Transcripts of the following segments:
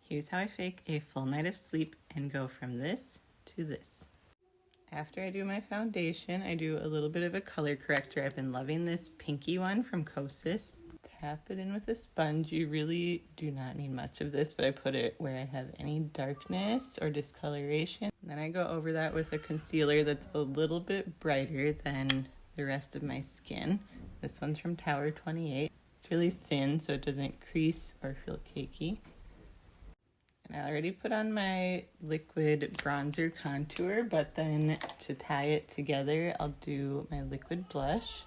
Here's how I fake a full night of sleep and go from this to this. After I do my foundation, I do a little bit of a color corrector. I've been loving this pinky one from Kosas. Tap it in with a sponge. You really do not need much of this, but I put it where I have any darkness or discoloration. And then I go over that with a concealer that's a little bit brighter than the rest of my skin. This one's from Tower 28. It's really thin so it doesn't crease or feel cakey. And I already put on my liquid bronzer contour, but then to tie it together, I'll do my liquid blush.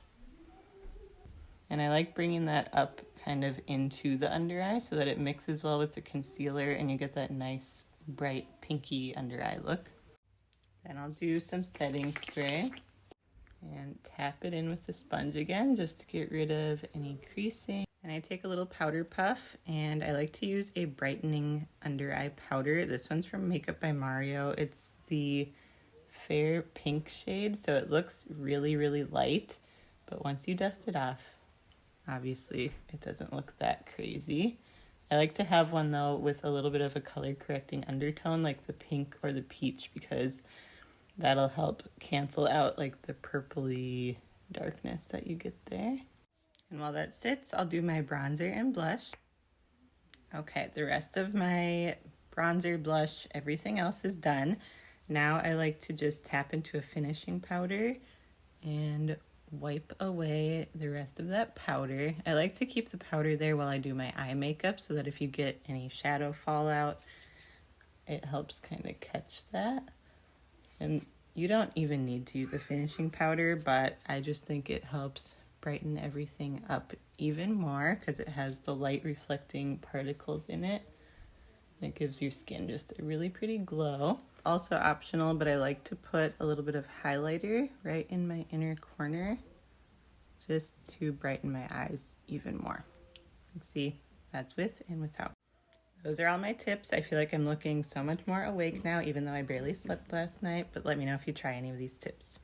And I like bringing that up kind of into the under eye so that it mixes well with the concealer and you get that nice bright pinky under eye look. Then I'll do some setting spray and tap it in with the sponge again just to get rid of any creasing. And I take a little powder puff and I like to use a brightening under eye powder. This one's from Makeup by Mario. It's the fair pink shade, so it looks really, really light. But once you dust it off, obviously it doesn't look that crazy. I like to have one though with a little bit of a color correcting undertone like the pink or the peach because that'll help cancel out like the purpley darkness that you get there. And while that sits, I'll do my bronzer and blush. Okay, the rest of my bronzer, blush, everything else is done. Now I like to just tap into a finishing powder and wipe away the rest of that powder. I like to keep the powder there while I do my eye makeup so that if you get any shadow fallout, it helps kind of catch that. And you don't even need to use a finishing powder, but I just think it helps brighten everything up even more because it has the light reflecting particles in it. It gives your skin just a really pretty glow. Also optional, but I like to put a little bit of highlighter right in my inner corner just to brighten my eyes even more. See, that's with and without. Those are all my tips. I feel like I'm looking so much more awake now, even though I barely slept last night, but let me know if you try any of these tips.